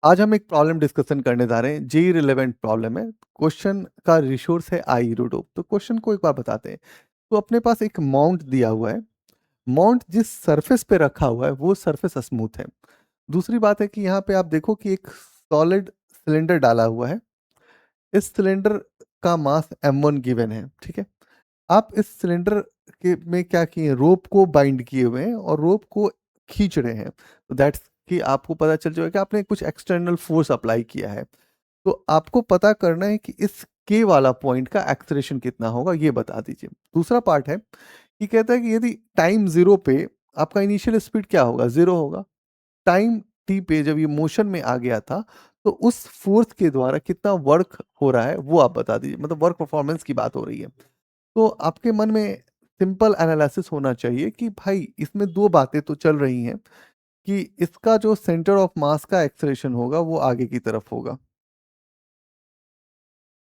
आज हम एक प्रॉब्लम डिस्कशन करने जा रहे हैं, जेईई रिलेवेंट प्रॉब्लम है। क्वेश्चन का रिसोर्स है आई रूडो। तो क्वेश्चन को एक बार बताते हैं। तो अपने पास एक माउंट दिया हुआ है। माउंट जिस सरफेस पे रखा हुआ है वो सरफेस स्मूथ है। दूसरी बात है कि यहाँ पे आप देखो कि एक सॉलिड सिलेंडर डाला हुआ है। इस सिलेंडर का मास m1 गिवन है, ठीक है। आप इस सिलेंडर के में क्या किए, रोप को बाइंड किए हुए हैं और रोप को खींच रहे हैं। तो दैट्स कि आपको पता चल जाएगा कि आपने कुछ एक्सटर्नल फोर्स अप्लाई किया है। तो आपको पता करना है कि इस के वाला पॉइंट का एक्सेलरेशन कितना होगा, ये बता दीजिए। दूसरा पार्ट है कि कहता है कि यदि टाइम जीरो पे आपका इनिशियल स्पीड क्या होगा, जीरो होगा। टाइम टी पे जब ये मोशन में आ गया था तो उस फोर्स के द्वारा कितना वर्क हो रहा है वो आप बता दीजिए। मतलब वर्क परफॉर्मेंस की बात हो रही है। तो आपके मन में सिंपल एनालिसिस होना चाहिए कि भाई इसमें दो बातें तो चल रही हैं कि इसका जो सेंटर ऑफ मास का एक्सेलरेशन होगा वो आगे की तरफ होगा,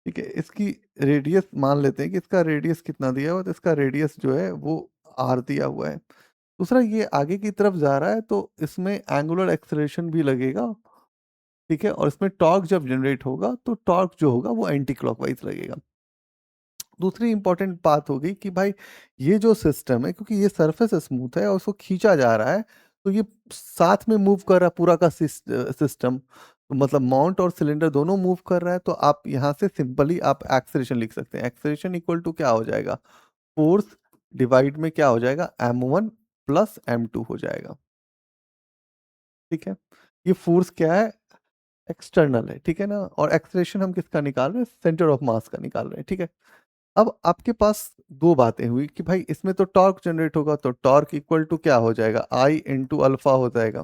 ठीक है। इसकी रेडियस मान लेते हैं कि इसका रेडियस कितना दिया हुआ है, तो इसका रेडियस जो है वो आर दिया हुआ है। दूसरा, ये आगे की तरफ जा रहा है तो इसमें एंगुलर एक्सेलरेशन भी लगेगा, ठीक है। और इसमें टॉर्क जब जनरेट होगा तो टॉर्क जो होगा वो एंटी क्लॉकवाइज लगेगा। दूसरी इंपॉर्टेंट बात होगी कि भाई ये जो सिस्टम है, क्योंकि ये सरफेस स्मूथ है और उसको खींचा जा रहा है, तो ये साथ में मूव कर रहा है पूरा का सिस्टम। तो मतलब माउंट और सिलेंडर दोनों मूव कर रहा है। तो आप यहाँ से सिंपली आप एक्सेलरेशन लिख सकते हैं। एक्सेलरेशन इक्वल टू क्या हो जाएगा, फोर्स डिवाइड में क्या हो जाएगा, m1 प्लस m2 हो जाएगा, ठीक है। ये फोर्स क्या है, एक्सटर्नल है, ठीक है ना। और एक्सेलरेशन हम किसका निकाल रहे हैं, सेंटर ऑफ मास का निकाल रहे हैं, ठीक है। अब आपके पास दो बातें हुई कि भाई इसमें तो टॉर्क जनरेट होगा, तो टॉर्क इक्वल टू क्या हो जाएगा, आई इंटू अल्फा हो जाएगा।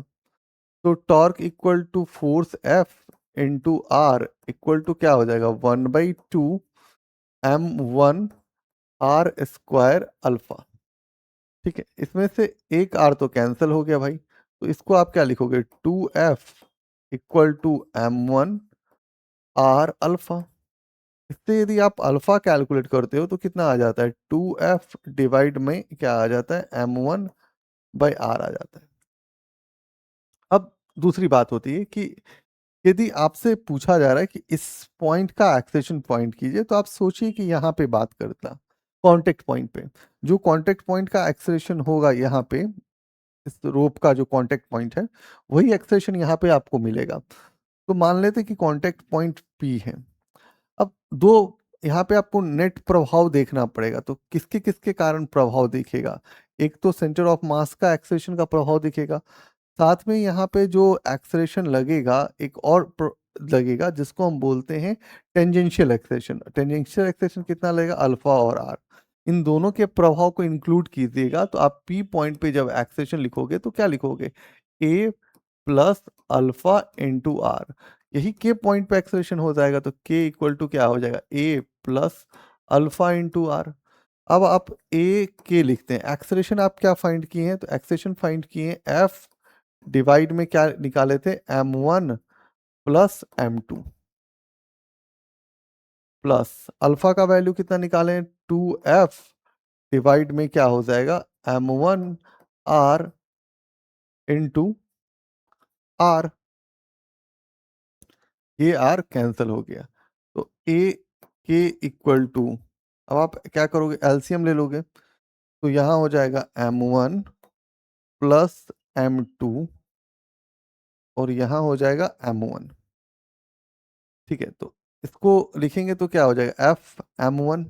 तो torque equal to force F into R equal to क्या हो जाएगा, 1/2 m1 आर स्क्वायर अल्फा, ठीक है। इसमें से एक आर तो कैंसिल हो गया भाई, तो इसको आप क्या लिखोगे, 2f equal to m1 R alpha. इससे यदि आप अल्फा कैलकुलेट करते हो तो कितना आ जाता है, 2f डिवाइड में क्या आ जाता है, m1/r आ जाता है। अब दूसरी बात होती है कि यदि आपसे पूछा जा रहा है कि इस पॉइंट का एक्सेशन पॉइंट कीजिए, तो आप सोचिए कि यहाँ पे बात करता कांटेक्ट पॉइंट पे, जो कांटेक्ट पॉइंट का एक्सेलरेशन होगा यहाँ पे, इस रोप का जो कांटेक्ट पॉइंट है वही एक्सेलरेशन यहाँ पे आपको मिलेगा। तो मान लेते हैं कि कांटेक्ट पॉइंट P है। अब दो यहाँ पे आपको नेट प्रभाव देखना पड़ेगा, तो किसके किसके कारण प्रभाव दिखेगा। एक तो सेंटर ऑफ मास का एक्सेलरेशन का प्रभाव दिखेगा, साथ में यहाँ पे जो एक्सेलरेशन लगेगा एक और लगेगा जिसको हम बोलते हैं टेंजेंशियल एक्सेलरेशन। टेंजेंशियल एक्सेलरेशन कितना लगेगा, अल्फा और आर। इन दोनों के प्रभाव को इंक्लूड कीजिएगा। तो आप पी पॉइंट पे जब एक्सेलरेशन लिखोगे तो क्या लिखोगे, ए प्लस अल्फा इंटू आर। यही के पॉइंट पे एक्सेलरेशन हो जाएगा, तो के इक्वल टू क्या हो जाएगा, ए प्लस अल्फा इंटू आर। अब आप ए के लिखते हैं, एक्सेलरेशन आप क्या फाइंड किए हैं, तो एक्सेलरेशन फाइंड किए हैं एफ डिवाइड में क्या निकाले थे, m1 plus m2 plus alpha का वैल्यू कितना निकाले, 2f डिवाइड में क्या हो जाएगा, m1 r इंटू आर। ये आर कैंसिल हो गया, तो ए के इक्वल टू, अब आप क्या करोगे, एलसीएम ले लोगे। तो यहां हो जाएगा m1 प्लस m2 और यहां हो जाएगा m1, ठीक है। तो इसको लिखेंगे तो क्या हो जाएगा, एफ m1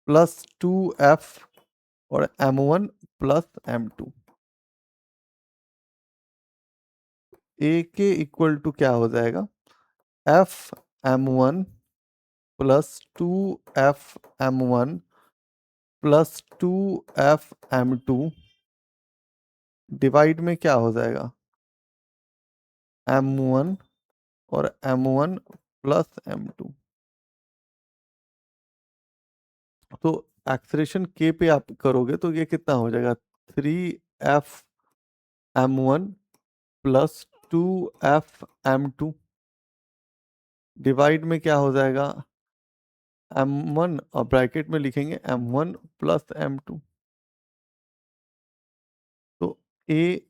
प्लस 2f और m1 प्लस m2। ए के इक्वल टू क्या हो जाएगा, F m1 plus 2f m1 plus 2f m2 divide में क्या हो जाएगा, m1 और m1 प्लस m2। तो एक्सलेशन के पे आप करोगे तो ये कितना हो जाएगा, 3f m1 plus 2f m2 divide में क्या हो जाएगा, m1 और ब्रैकेट में लिखेंगे m1 प्लस m2। तो ए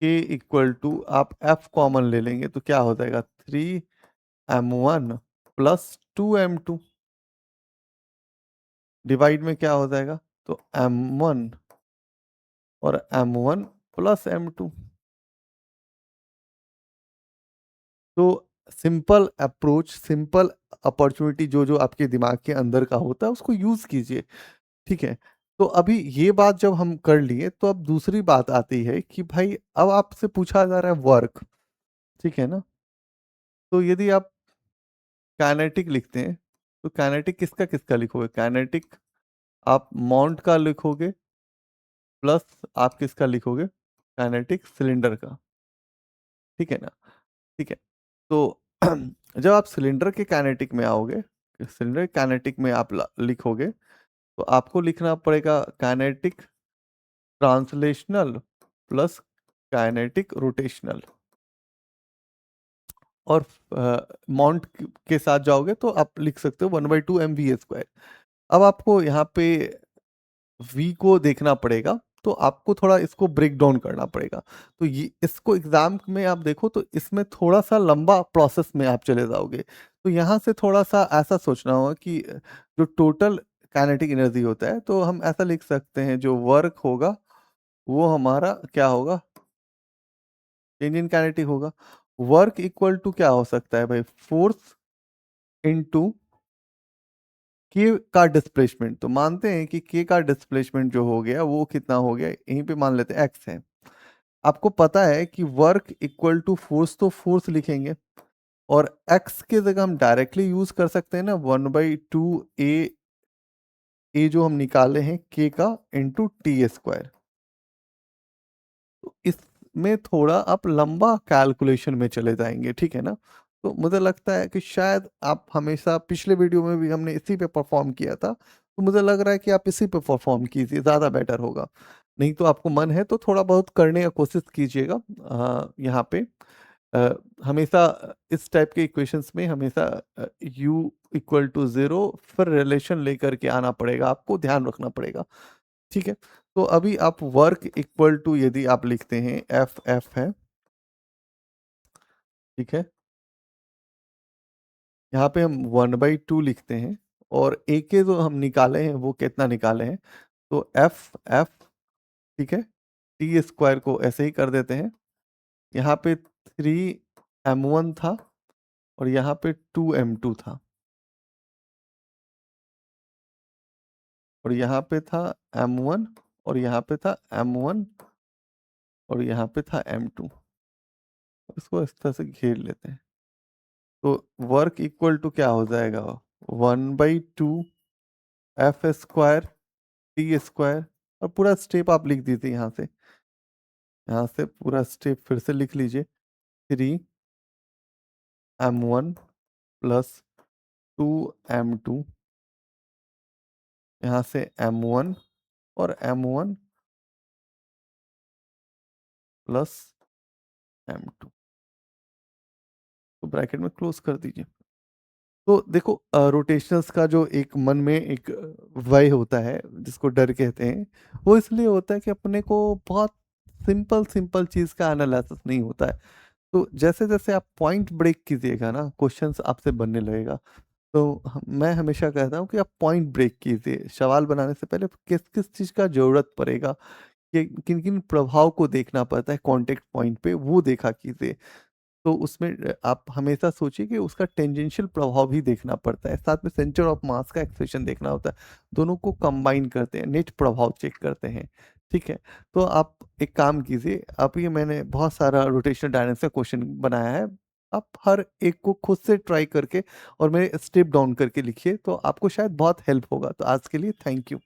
के इक्वल टू आप एफ कॉमन ले लेंगे तो क्या हो जाएगा 3m1 प्लस 2m2 डिवाइड में क्या हो जाएगा तो m1 और m1 प्लस m2। तो सिंपल अप्रोच, सिंपल अपॉर्चुनिटी जो जो आपके दिमाग के अंदर का होता है उसको यूज कीजिए। ठीक है, तो अभी ये बात जब हम कर लिए तो अब दूसरी बात आती है कि भाई अब आपसे पूछा जा रहा है वर्क। ठीक है ना, तो यदि आप काइनेटिक लिखते हैं तो काइनेटिक किसका किसका लिखोगे, काइनेटिक आप माउंट का लिखोगे प्लस आप किसका लिखोगे, काइनेटिक सिलेंडर का। ठीक है ना, ठीक है। तो जब आप सिलेंडर के काइनेटिक में आओगे, सिलेंडर काइनेटिक में आप लिखोगे तो आपको लिखना पड़ेगा kinetic translational plus kinetic rotational. और माउंट के साथ जाओगे तो आप लिख सकते हो 1/2 mv²। अब आपको यहाँ पे v को देखना पड़ेगा, तो आपको थोड़ा इसको ब्रेक डाउन करना पड़ेगा। तो ये इसको एग्जाम में आप देखो तो इसमें थोड़ा सा लंबा प्रोसेस में आप चले जाओगे। तो यहाँ से थोड़ा सा ऐसा सोचना होगा कि जो टोटल काइनेटिक एनर्जी होता है तो हम ऐसा लिख सकते हैं जो वर्क होगा वो हमारा क्या होगा, चेंज इन काइनेटिक होगा। वर्क इक्वल टू क्या हो सकता है भाई, फोर्स इनटू के का डिस्प्लेसमेंट। तो मानते हैं कि के का डिस्प्लेसमेंट जो हो गया वो कितना हो गया, यहीं पे मान लेते हैं एक्स है। आपको पता है कि वर्क इक्वल टू फोर्स, तो फोर्स लिखेंगे और एक्स के जगह हम डायरेक्टली यूज कर सकते हैं ना 1/2 ए जो हम निकाले हैं के का इंटू टी²। तो इसमें थोड़ा आप लंबा कैलकुलेशन में चले जाएंगे। ठीक है ना, तो मुझे लगता है कि शायद आप हमेशा, पिछले वीडियो में भी हमने इसी पे परफॉर्म किया था, तो मुझे लग रहा है कि आप इसी पे परफॉर्म कीजिए, ज़्यादा बेटर होगा। नहीं तो आपको मन है तो थोड़ा बहुत करने का कोशिश कीजिएगा। यहाँ पे अ, हमेशा इस टाइप के इक्वेशंस में हमेशा u = 0 फिर रिलेशन लेकर के आना पड़ेगा, आपको ध्यान रखना पड़ेगा। ठीक है, तो अभी आप वर्क इक्वल टू यदि आप लिखते हैं एफ एफ है। ठीक है, यहाँ पे हम 1/2 लिखते हैं और ए के जो हम निकाले हैं वो कितना निकाले हैं, तो एफ एफ। ठीक है, टी² को ऐसे ही कर देते हैं। यहाँ पे 3m1 था और यहाँ पे 2m2 था और यहाँ पे था m1 और यहाँ पे था m1 और यहाँ पे था m2। इसको इस तरह से घेर लेते हैं तो वर्क इक्वल टू क्या हो जाएगा, 1/2 f² टी² और पूरा स्टेप आप लिख दीजिए यहाँ से पूरा स्टेप फिर से लिख लीजिए। 3m1 प्लस 2m2, यहाँ से m1 और m1 प्लस m2, तो ब्रैकेट में क्लोज कर दीजिए। तो देखो रोटेशंस का जो एक मन में एक वय होता है जिसको डर कहते हैं, वो इसलिए होता है कि अपने को बहुत सिंपल सिंपल चीज़ का एनालिसिस नहीं होता है। तो जैसे जैसे आप पॉइंट ब्रेक कीजिएगा ना, क्वेश्चंस आपसे बनने लगेगा। तो मैं हमेशा कहता हूँ कि आप पॉइंट ब्रेक कीजिए, सवाल बनाने से पहले किस किस चीज़ का ज़रूरत पड़ेगा, कि किन किन प्रभाव को देखना पड़ता है कॉन्टेक्ट पॉइंट पे, वो देखा कीजिए। तो उसमें आप हमेशा सोचिए कि उसका टेंजेंशियल प्रभाव भी देखना पड़ता है, साथ में सेंटर ऑफ मास का एक्सप्रेशन देखना होता है। दोनों को कंबाइन करते हैं, नेट प्रभाव चेक करते हैं। ठीक है, तो आप एक काम कीजिए, आप ये मैंने बहुत सारा रोटेशनल डायनेमिक्स का क्वेश्चन बनाया है, आप हर एक को खुद से ट्राई करके और मेरे स्टेप डाउन करके लिखिए, तो आपको शायद बहुत हेल्प होगा। तो आज के लिए थैंक यू।